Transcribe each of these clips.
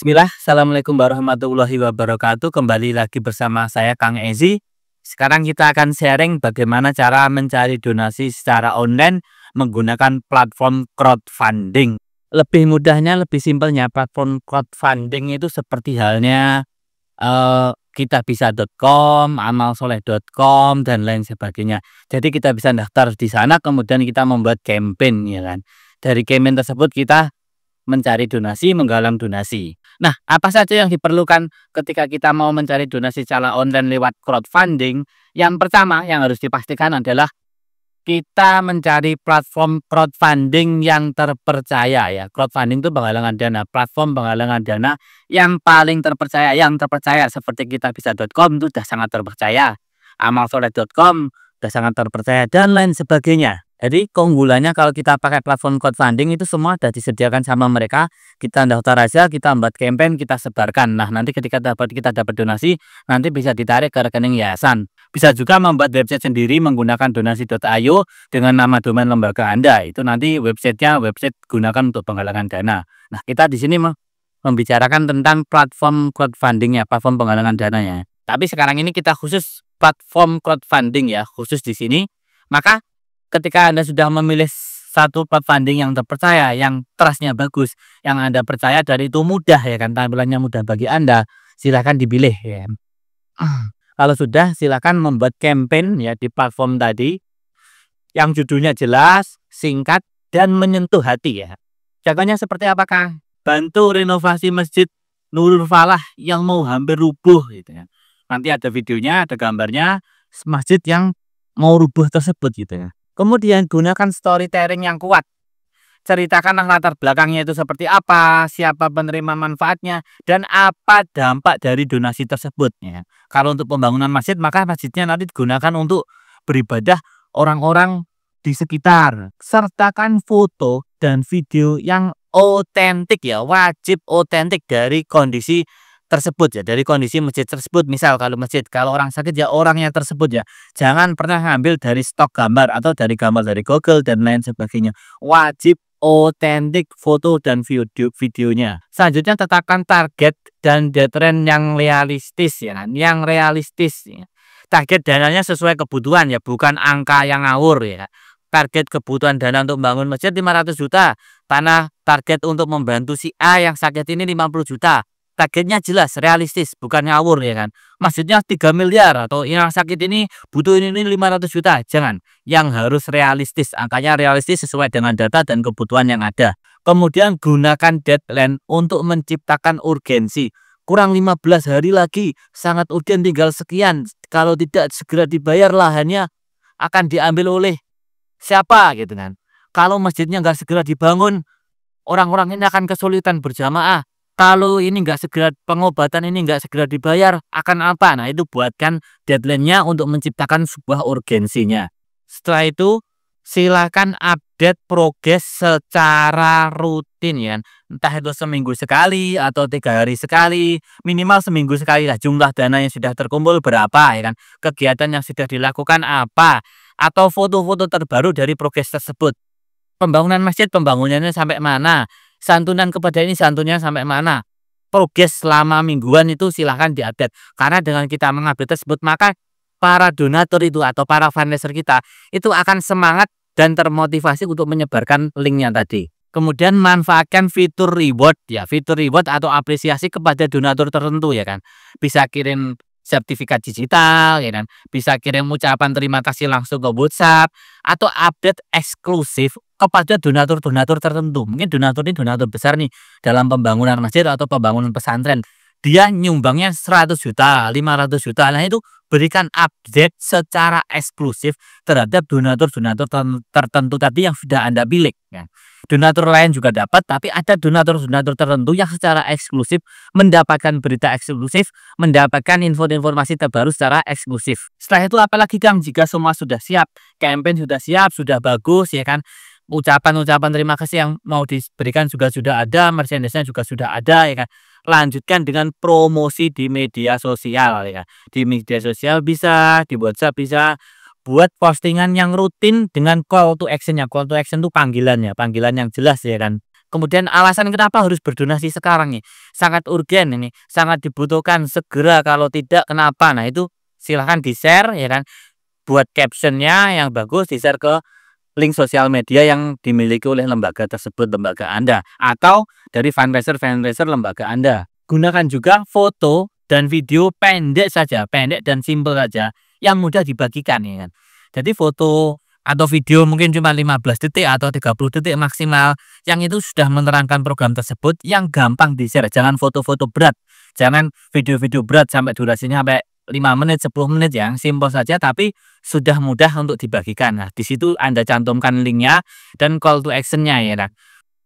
Bismillah, Assalamualaikum warahmatullahi wabarakatuh. Kembali lagi bersama saya Kang Ezi. Sekarang kita akan sharing bagaimana cara mencari donasi secara online menggunakan platform crowdfunding. Lebih mudahnya, lebih simpelnya, platform crowdfunding itu seperti halnya kitabisa.com, amalsoleh.com dan lain sebagainya. Jadi kita bisa daftar di sana, kemudian kita membuat campaign, ya kan. Dari campaign tersebut kita mencari donasi, menggalang donasi. Nah, apa saja yang diperlukan ketika kita mau mencari donasi secara online lewat crowdfunding? Yang pertama yang harus dipastikan adalah kita mencari platform crowdfunding yang terpercaya ya. Crowdfunding itu penggalangan dana, platform penggalangan dana yang paling terpercaya, seperti kitabisa.com itu sudah sangat terpercaya, amalsoleh.com sudah sangat terpercaya dan lain sebagainya. Jadi keunggulannya kalau kita pakai platform crowdfunding itu semua sudah disediakan sama mereka. Kita daftar aja, kita buat campaign, kita sebarkan. Nah, nanti ketika kita dapat donasi, nanti bisa ditarik ke rekening yayasan. Bisa juga membuat website sendiri menggunakan donasi.io dengan nama domain lembaga Anda. Itu nanti websitenya gunakan untuk penggalangan dana. Nah, kita di sini membicarakan tentang platform crowdfunding ya, platform penggalangan dananya. Tapi sekarang ini kita khusus platform crowdfunding ya, khusus di sini. Maka ketika Anda sudah memilih satu crowdfunding yang terpercaya, yang trustnya bagus, yang Anda percaya dan itu mudah ya kan, tampilannya mudah bagi Anda, silakan dipilih ya. Kalau sudah, silakan membuat campaign ya di platform tadi yang judulnya jelas, singkat dan menyentuh hati ya. Contohnya seperti apakah? Bantu renovasi Masjid Nurul Falah yang mau hampir rubuh gitu ya. Nanti ada videonya, ada gambarnya masjid yang mau rubuh tersebut gitu ya. Kemudian gunakan storytelling yang kuat. Ceritakanlah latar belakangnya itu seperti apa, siapa penerima manfaatnya, dan apa dampak dari donasi tersebut. Ya. Kalau untuk pembangunan masjid, maka masjidnya nanti digunakan untuk beribadah orang-orang di sekitar. Sertakan foto dan video yang otentik ya, wajib otentik dari kondisi tersebut ya, dari kondisi masjid tersebut. Misal kalau orang sakit ya orangnya tersebut ya, jangan pernah ngambil dari stok gambar atau dari gambar dari Google dan lain sebagainya. Wajib otentik foto dan videonya. Selanjutnya tetapkan target dan deadline yang realistis ya kan, yang realistis ya. Target dananya sesuai kebutuhan ya, bukan angka yang ngawur ya. Target kebutuhan dana untuk membangun masjid 500 juta. Target untuk membantu si A yang sakit ini 50 juta. Targetnya jelas, realistis, bukan ngawur ya kan. Masjidnya 3 miliar atau yang sakit ini butuh ini 500 juta. Jangan. Yang harus realistis, angkanya realistis sesuai dengan data dan kebutuhan yang ada. Kemudian gunakan deadline untuk menciptakan urgensi. Kurang 15 hari lagi, sangat urgen, tinggal sekian. Kalau tidak segera dibayar, lahannya akan diambil oleh siapa gitu kan. Kalau masjidnya nggak segera dibangun, orang-orang ini akan kesulitan berjamaah. Kalau ini nggak segera, pengobatan ini nggak segera dibayar, akan apa? Nah, itu buatkan deadline-nya untuk menciptakan sebuah urgensinya. Setelah itu, silakan update progres secara rutin ya. Entah itu seminggu sekali atau 3 hari sekali, minimal seminggu sekali lah. Jumlah dana yang sudah terkumpul berapa ya kan? Kegiatan yang sudah dilakukan apa? Atau foto-foto terbaru dari progres tersebut. Pembangunan masjid, pembangunannya sampai mana? Santunan kepada ini santunnya sampai mana? Progres selama mingguan itu silahkan diupdate. Karena dengan kita mengupdate tersebut, maka para donatur itu atau para fundraiser kita itu akan semangat dan termotivasi untuk menyebarkan linknya tadi. Kemudian manfaatkan fitur reward ya, fitur reward atau apresiasi kepada donatur tertentu ya kan. Bisa kirim sertifikat digital ya kan, bisa kirim ucapan terima kasih langsung ke WhatsApp atau update eksklusif kepada donatur-donatur tertentu. Mungkin donatur ini donatur besar nih dalam pembangunan masjid atau pembangunan pesantren. Dia nyumbangnya 100 juta, 500 juta. Nah, itu berikan update secara eksklusif terhadap donatur-donatur tertentu tadi yang sudah Anda pilih ya. Donatur lain juga dapat, tapi ada donatur-donatur tertentu yang secara eksklusif mendapatkan berita eksklusif, mendapatkan informasi terbaru secara eksklusif. Setelah itu apalagi Kang, jika semua sudah siap, campaign sudah siap, sudah bagus ya kan, ucapan-ucapan terima kasih yang mau diberikan juga sudah ada, merchandise-nya juga sudah ada ya kan. Lanjutkan dengan promosi di media sosial ya. Di media sosial bisa, di WhatsApp bisa. Buat postingan yang rutin dengan call to action-nya. Call to action itu panggilan ya, panggilan yang jelas ya kan. Kemudian alasan kenapa harus berdonasi sekarang nih, sangat urgen ini, sangat dibutuhkan, segera kalau tidak kenapa. Nah itu silahkan di-share ya kan, buat caption-nya yang bagus, di-share ke link sosial media yang dimiliki oleh lembaga tersebut, lembaga Anda, atau dari fundraiser-fundraiser lembaga Anda. Gunakan juga foto dan video pendek saja, pendek dan simpel saja, yang mudah dibagikan ya kan. Jadi foto atau video mungkin cuma 15 detik atau 30 detik maksimal, yang itu sudah menerangkan program tersebut, yang gampang di-share. Jangan foto-foto berat, jangan video-video berat sampai durasinya sampai 5 menit, 10 menit, yang simpel saja tapi sudah mudah untuk dibagikan. Nah, di situ Anda cantumkan linknya dan call to action-nya ya kan.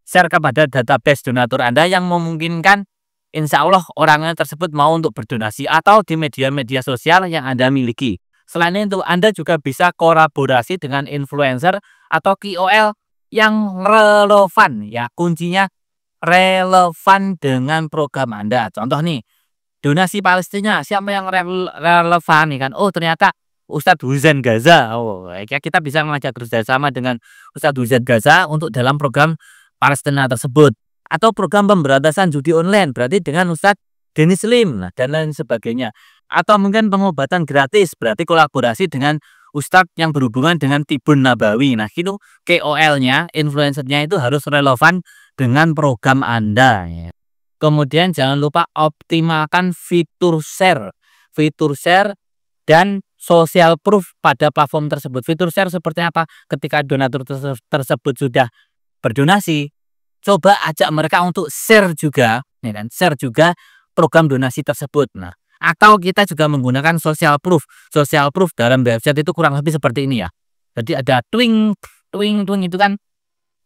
Share kepada database donatur Anda yang memungkinkan insya Allah orangnya tersebut mau untuk berdonasi, atau di media-media sosial yang Anda miliki. Selain itu, Anda juga bisa kolaborasi dengan influencer atau KOL yang relevan ya, kuncinya relevan dengan program Anda. Contoh nih, donasi Palestina, siapa yang relevan nih kan? Oh, ternyata Ustadz Huzan Gaza. Oh, ya kita bisa mengajak kerjasama dengan Ustadz Huzan Gaza untuk dalam program Palestina tersebut. Atau program pemberantasan judi online, berarti dengan Ustadz Denny Slim, nah, dan lain sebagainya. Atau mungkin pengobatan gratis, berarti kolaborasi dengan Ustadz yang berhubungan dengan Tibun Nabawi. Nah, itu KOL-nya, influencernya itu harus relevan dengan program Anda ya. Kemudian jangan lupa optimalkan fitur share dan social proof pada platform tersebut. Fitur share seperti apa? Ketika donatur tersebut sudah berdonasi, coba ajak mereka untuk share juga, ya kan? Share juga program donasi tersebut. Nah, atau kita juga menggunakan social proof. Social proof dalam website itu kurang lebih seperti ini ya. Jadi ada twing itu kan,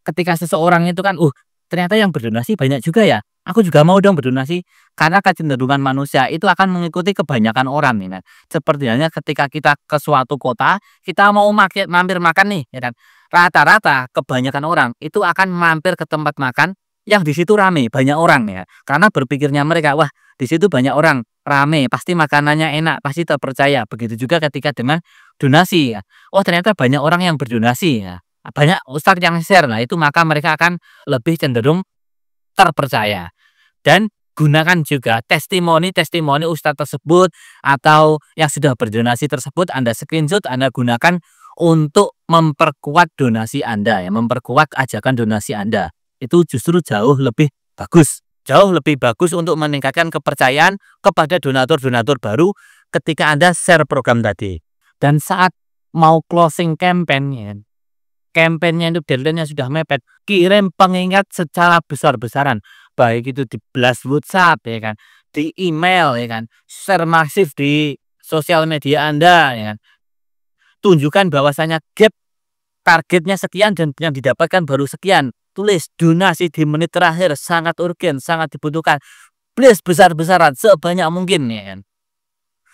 ketika seseorang itu kan, ternyata yang berdonasi banyak juga ya. Aku juga mau dong berdonasi, karena kecenderungan manusia itu akan mengikuti kebanyakan orang nih kan. Seperti halnya ketika kita ke suatu kota, kita mau mampir makan nih ya kan. Rata-rata kebanyakan orang itu akan mampir ke tempat makan yang di situ rame, banyak orang ya. Karena berpikirnya mereka, wah, di situ banyak orang, rame, pasti makanannya enak, pasti terpercaya. Begitu juga ketika dengan donasi ya. Oh, ternyata banyak orang yang berdonasi ya. Banyak ustadz yang share, nah itu maka mereka akan lebih cenderung terpercaya. Dan gunakan juga testimoni ustadz tersebut atau yang sudah berdonasi tersebut, Anda screenshot, Anda gunakan untuk memperkuat donasi Anda ya, memperkuat ajakan donasi Anda. Itu justru jauh lebih bagus untuk meningkatkan kepercayaan kepada donatur-donatur baru ketika Anda share program tadi. Dan saat mau closing campaign ya, campaign-nya itu deadline-nya sudah mepet, kirim pengingat secara besar-besaran, baik itu di blast WhatsApp ya kan, di email ya kan, share masif di sosial media Anda ya kan. Tunjukkan bahwasanya gap targetnya sekian dan yang didapatkan baru sekian. Tulis donasi di menit terakhir sangat urgen, sangat dibutuhkan. Please besar-besaran sebanyak mungkin ya kan.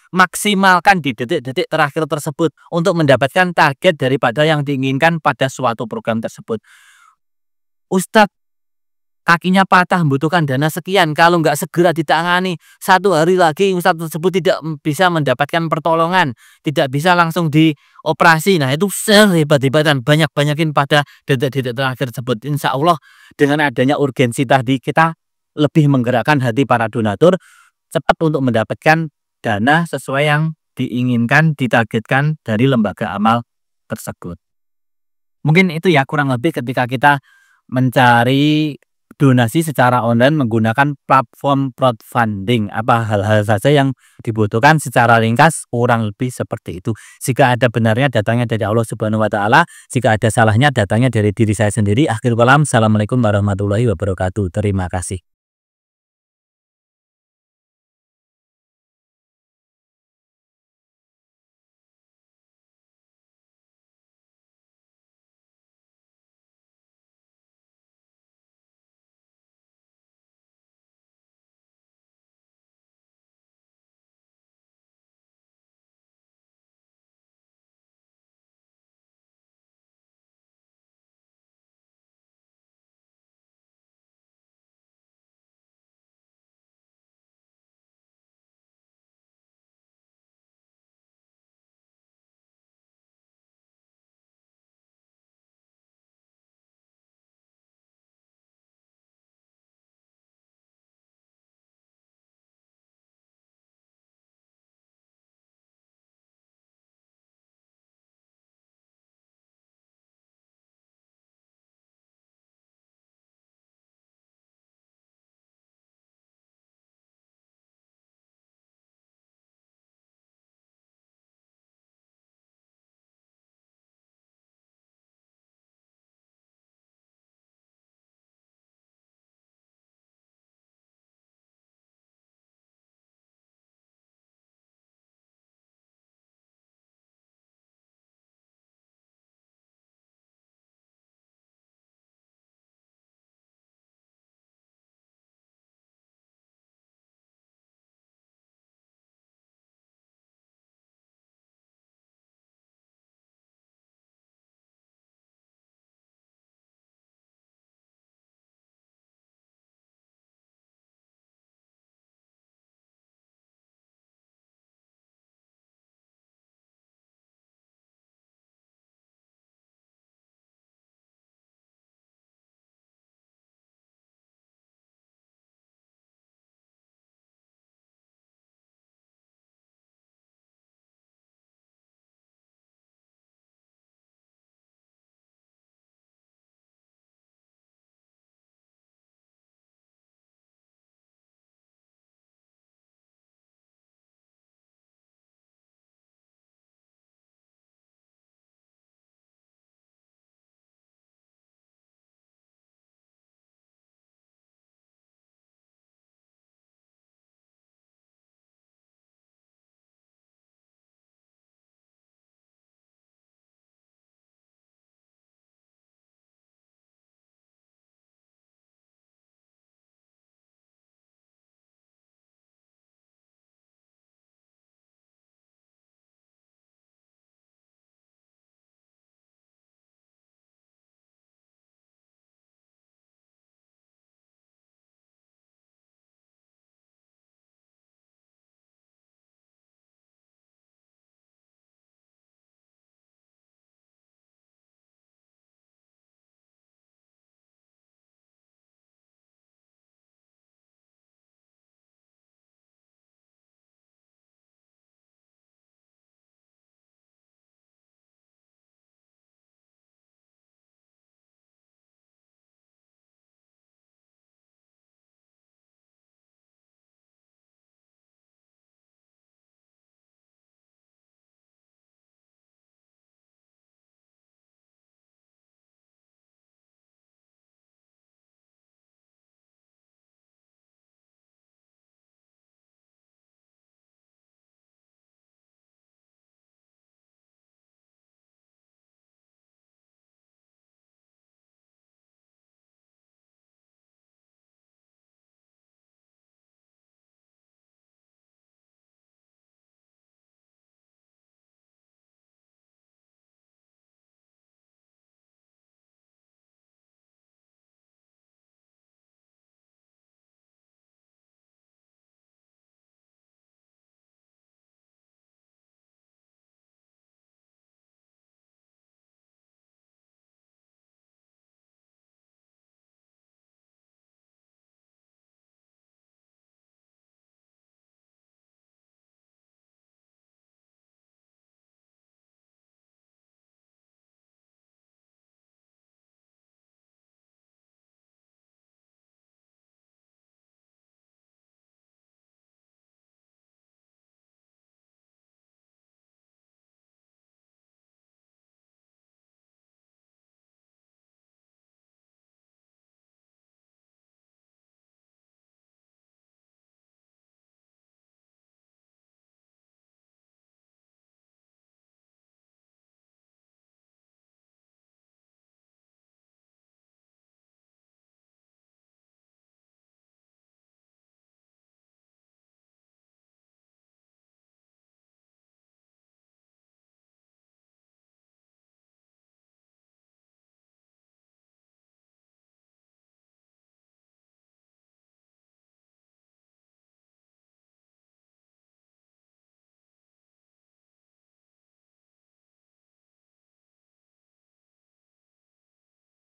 Maksimalkan di detik-detik terakhir tersebut untuk mendapatkan target daripada yang diinginkan pada suatu program tersebut. Ustadz kakinya patah, membutuhkan dana sekian, kalau nggak segera ditangani, 1 hari lagi ustadz tersebut tidak bisa mendapatkan pertolongan, tidak bisa langsung dioperasi. Nah itu hebat-hebatan, banyak-banyakin pada detik-detik terakhir tersebut. Insya Allah dengan adanya urgensi tadi, kita lebih menggerakkan hati para donatur cepat untuk mendapatkan dana sesuai yang diinginkan, ditargetkan dari lembaga amal tersebut. Mungkin itu ya kurang lebih ketika kita mencari donasi secara online menggunakan platform crowdfunding, apa hal-hal saja yang dibutuhkan secara ringkas kurang lebih seperti itu. Jika ada benarnya datangnya dari Allah Subhanahu wa taala, jika ada salahnya datangnya dari diri saya sendiri. Akhir kalam, assalamualaikum warahmatullahi wabarakatuh. Terima kasih.